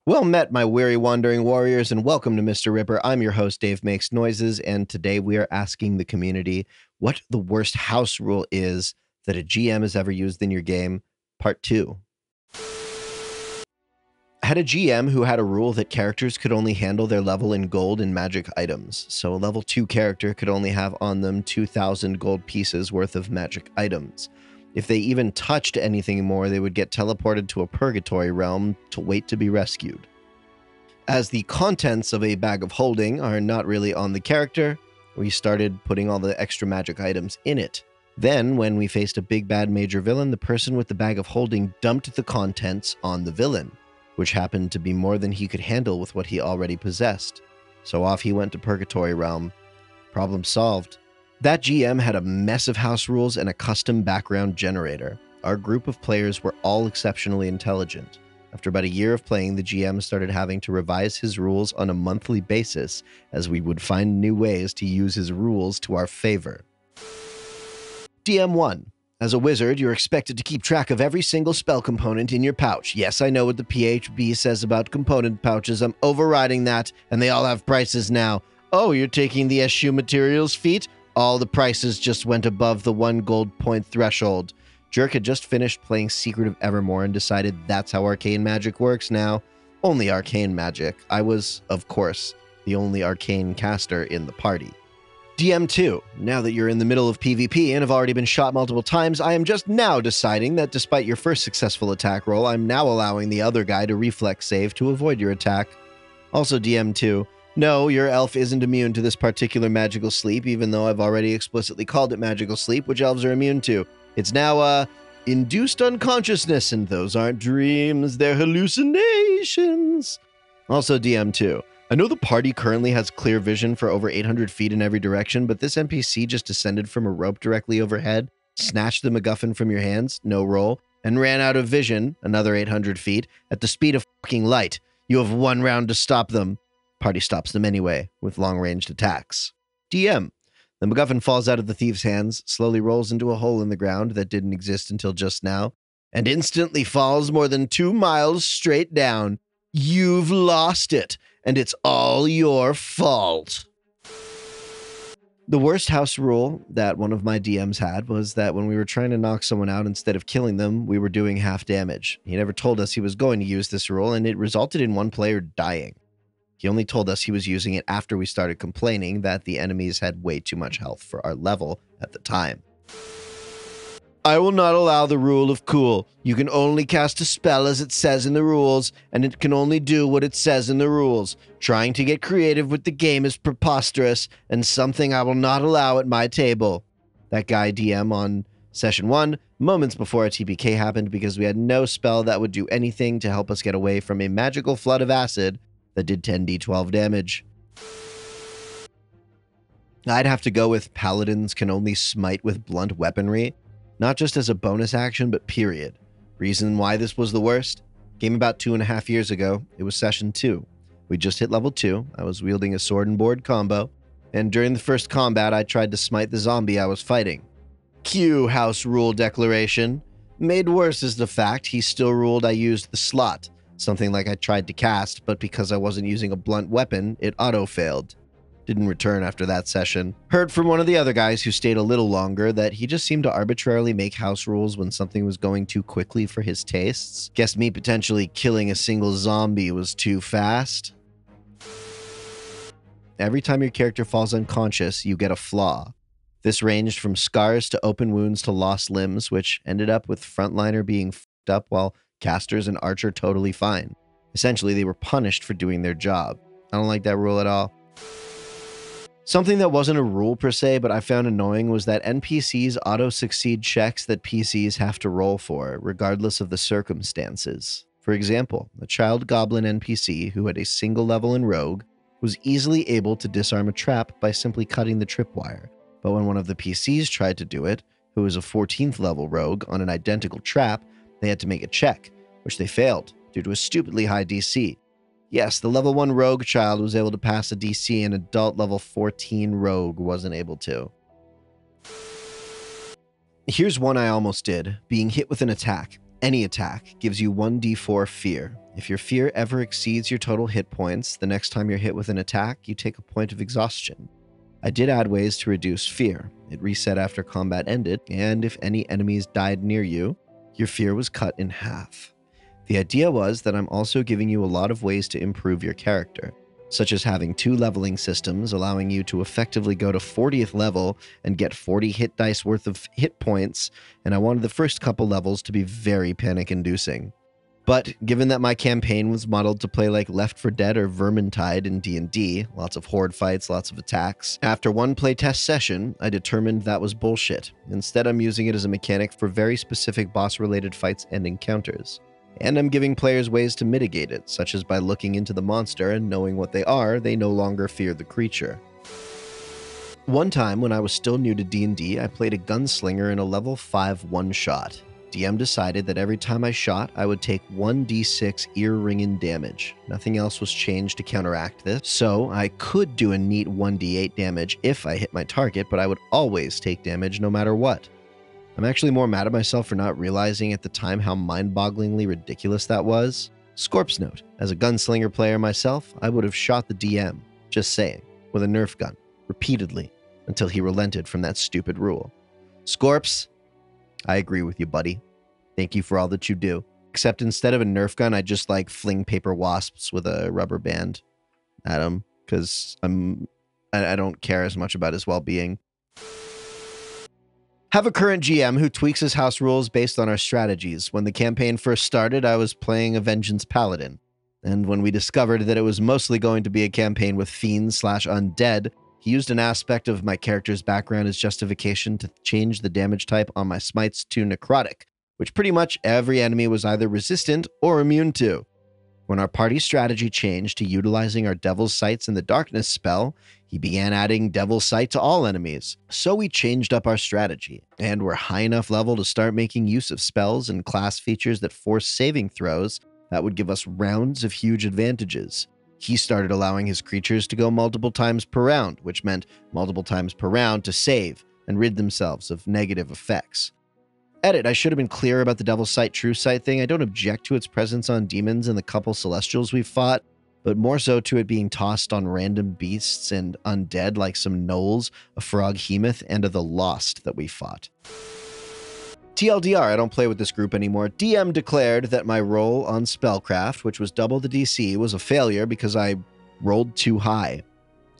Well met, my weary wandering warriors, and welcome to MrRipper. I'm your host, Dave Makes Noises, and today we are asking the community what the worst house rule is that a GM has ever used in your game, part 2. I had a GM who had a rule that characters could only handle their level in gold and magic items, so a level 2 character could only have on them 2,000 gold pieces worth of magic items. If they even touched anything more, they would get teleported to a purgatory realm to wait to be rescued. As the contents of a bag of holding are not really on the character, we started putting all the extra magic items in it. Then, when we faced a big bad major villain, the person with the bag of holding dumped the contents on the villain, which happened to be more than he could handle with what he already possessed. So off he went to Purgatory Realm. Problem solved. That GM had a mess of house rules and a custom background generator. Our group of players were all exceptionally intelligent. After about a year of playing, the GM started having to revise his rules on a monthly basis, as we would find new ways to use his rules to our favor. DM 1. As a wizard, you're expected to keep track of every single spell component in your pouch. Yes, I know what the PHB says about component pouches. I'm overriding that, and they all have prices now. Oh, you're taking the SU materials feat? All the prices just went above the 1 gold point threshold. Jerk had just finished playing Secret of Evermore and decided that's how arcane magic works now. Only arcane magic. I was, of course, the only arcane caster in the party. DM 2. Now that you're in the middle of PvP and have already been shot multiple times, I am just now deciding that despite your first successful attack roll, I'm now allowing the other guy to reflex save to avoid your attack. Also DM 2. No, your elf isn't immune to this particular magical sleep, even though I've already explicitly called it magical sleep, which elves are immune to. It's now, induced unconsciousness, and those aren't dreams, they're hallucinations. Also DM 2. I know the party currently has clear vision for over 800 feet in every direction, but this NPC just descended from a rope directly overhead, snatched the MacGuffin from your hands, no roll, and ran out of vision, another 800 feet, at the speed of fucking light. You have 1 round to stop them. Party stops them anyway, with long-ranged attacks. DM. The MacGuffin falls out of the thief's hands, slowly rolls into a hole in the ground that didn't exist until just now, and instantly falls more than 2 miles straight down. You've lost it, and it's all your fault. The worst house rule that one of my DMs had was that when we were trying to knock someone out instead of killing them, we were doing half damage. He never told us he was going to use this rule, and it resulted in one player dying. He only told us he was using it after we started complaining that the enemies had way too much health for our level at the time. I will not allow the rule of cool. You can only cast a spell as it says in the rules, and it can only do what it says in the rules. Trying to get creative with the game is preposterous, and something I will not allow at my table. That guy DM on Session 1, moments before a TPK happened because we had no spell that would do anything to help us get away from a magical flood of acid that did 10d12 damage. I'd have to go with paladins can only smite with blunt weaponry, not just as a bonus action, but period. Reason why this was the worst? Came about 2.5 years ago. It was Session 2. We just hit level 2. I was wielding a sword and board combo, and during the first combat, I tried to smite the zombie I was fighting. Cue house rule declaration. Made worse is the fact he still ruled I used the slot. Something like I tried to cast, but because I wasn't using a blunt weapon, it auto-failed. Didn't return after that session. Heard from one of the other guys who stayed a little longer that he just seemed to arbitrarily make house rules when something was going too quickly for his tastes. Guess me potentially killing a single zombie was too fast. Every time your character falls unconscious, you get a flaw. This ranged from scars to open wounds to lost limbs, which ended up with frontliner being fucked up while casters and archer totally fine. Essentially, they were punished for doing their job. I don't like that rule at all. Something that wasn't a rule per se, but I found annoying was that NPCs auto-succeed checks that PCs have to roll for, regardless of the circumstances. For example, a child goblin NPC who had a single level in rogue was easily able to disarm a trap by simply cutting the tripwire. But when one of the PCs tried to do it, who was a 14th level rogue on an identical trap, they had to make a check, which they failed due to a stupidly high DC. Yes, the level 1 rogue child was able to pass a DC, an adult level 14 rogue wasn't able to. Here's one I almost did, being hit with an attack. any attack gives you 1d4 fear. If your fear ever exceeds your total hit points, the next time you're hit with an attack, you take a point of exhaustion. I did add ways to reduce fear. It reset after combat ended, and if any enemies died near you, your fear was cut in half. The idea was that I'm also giving you a lot of ways to improve your character, such as having 2 leveling systems allowing you to effectively go to 40th level and get 40 hit dice worth of hit points, and I wanted the first couple levels to be very panic-inducing. But given that my campaign was modeled to play like Left 4 Dead or Vermintide in D&D, lots of horde fights, lots of attacks, after one playtest session, I determined that was bullshit. Instead, I'm using it as a mechanic for very specific boss-related fights and encounters. And I'm giving players ways to mitigate it, such as by looking into the monster and knowing what they are, they no longer fear the creature. One time, when I was still new to D&D, I played a gunslinger in a level 5 one-shot. DM decided that every time I shot, I would take 1d6 ear-ringing damage. Nothing else was changed to counteract this, so I could do a neat 1d8 damage if I hit my target, but I would always take damage no matter what. I'm actually more mad at myself for not realizing at the time how mind-bogglingly ridiculous that was. Scorp's note: as a gunslinger player myself, I would have shot the DM, just saying, with a Nerf gun, repeatedly, until he relented from that stupid rule. Scorps, I agree with you, buddy. Thank you for all that you do. Except instead of a Nerf gun, I just like fling paper wasps with a rubber band at him, because I don't care as much about his well-being. Have a current GM who tweaks his house rules based on our strategies. When the campaign first started, I was playing a Vengeance Paladin. And when we discovered that it was mostly going to be a campaign with fiends/undead, he used an aspect of my character's background as justification to change the damage type on my smites to necrotic, which pretty much every enemy was either resistant or immune to. When our party strategy changed to utilizing our Devil's Sights in the Darkness spell, he began adding Devil's Sight to all enemies. So we changed up our strategy, and we're high enough level to start making use of spells and class features that force saving throws that would give us rounds of huge advantages. He started allowing his creatures to go multiple times per round, which meant multiple times per round to save and rid themselves of negative effects. Edit, I should have been clear about the Devil's Sight True Sight thing. I don't object to its presence on demons and the couple Celestials we've fought, but more so to it being tossed on random beasts and undead like some gnolls, a froghemoth, and the Lost that we fought. TLDR, I don't play with this group anymore. DM declared that my roll on Spellcraft, which was double the DC, was a failure because I rolled too high.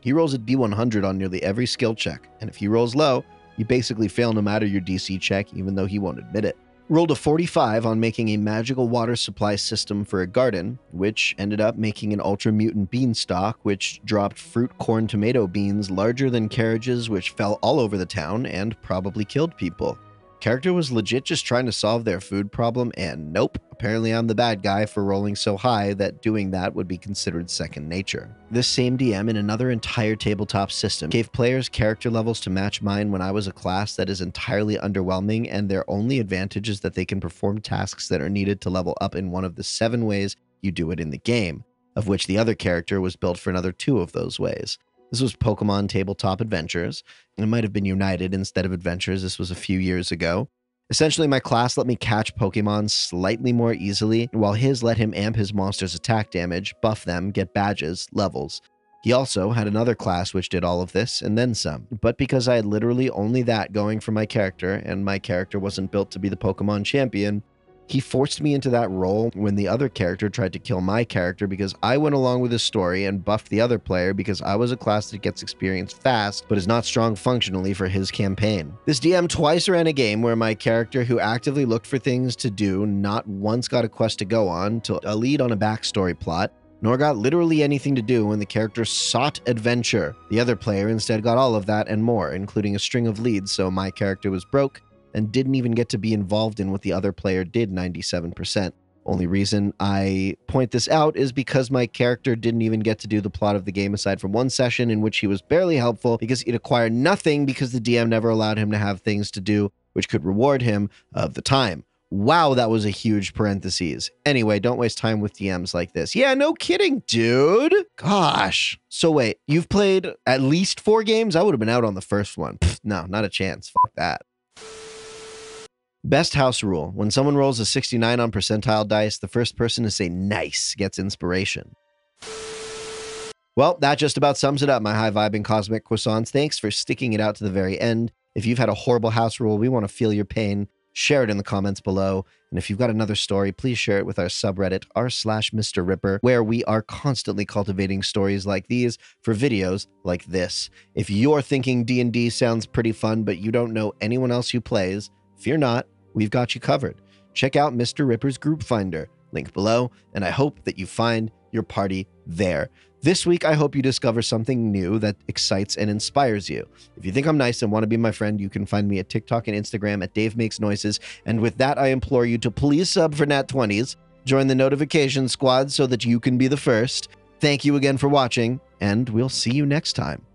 He rolls a D100 on nearly every skill check, and if he rolls low, you basically fail no matter your DC check, even though he won't admit it. Rolled a 45 on making a magical water supply system for a garden, which ended up making an ultra mutant beanstalk, which dropped fruit, corn, tomato beans larger than carriages, which fell all over the town and probably killed people. Character was legit just trying to solve their food problem, and nope, apparently I'm the bad guy for rolling so high that doing that would be considered second nature. This same DM in another entire tabletop system gave players character levels to match mine when I was a class that is entirely underwhelming, and their only advantage is that they can perform tasks that are needed to level up in one of the 7 ways you do it in the game, of which the other character was built for another 2 of those ways. This was Pokemon Tabletop Adventures. It might have been United instead of Adventures. This was a few years ago. Essentially, my class let me catch Pokemon slightly more easily, while his let him amp his monster's attack damage, buff them, get badges, levels. He also had another class which did all of this, and then some. But because I had literally only that going for my character, and my character wasn't built to be the Pokemon champion, he forced me into that role when the other character tried to kill my character because I went along with his story and buffed the other player because I was a class that gets experience fast but is not strong functionally for his campaign. This DM twice ran a game where my character, who actively looked for things to do, not once got a quest to go on, to a lead on a backstory plot, nor got literally anything to do when the character sought adventure. The other player instead got all of that and more, including a string of leads, so my character was broke and didn't even get to be involved in what the other player did 97%. Only reason I point this out is because my character didn't even get to do the plot of the game aside from one session in which he was barely helpful because it acquired nothing because the DM never allowed him to have things to do which could reward him of the time. Wow, that was a huge parentheses. Anyway, don't waste time with DMs like this. Yeah, no kidding, dude. Gosh. So wait, you've played at least 4 games? I would have been out on the first one. Pfft, no, not a chance. Fuck that. Best house rule. When someone rolls a 69 on percentile dice, the first person to say nice gets inspiration. Well, that just about sums it up, my high-vibing cosmic croissants. Thanks for sticking it out to the very end. If you've had a horrible house rule, we want to feel your pain. Share it in the comments below. And if you've got another story, please share it with our subreddit, r/MrRipper, where we are constantly cultivating stories like these for videos like this. If you're thinking D&D sounds pretty fun, but you don't know anyone else who plays, fear not, we've got you covered. Check out Mr. Ripper's group finder, link below, and I hope that you find your party there. This week, I hope you discover something new that excites and inspires you. If you think I'm nice and want to be my friend, you can find me at TikTok and Instagram at Dave Makes Noises. And with that, I implore you to please sub for Nat 20s, join the notification squad so that you can be the first. Thank you again for watching, and we'll see you next time.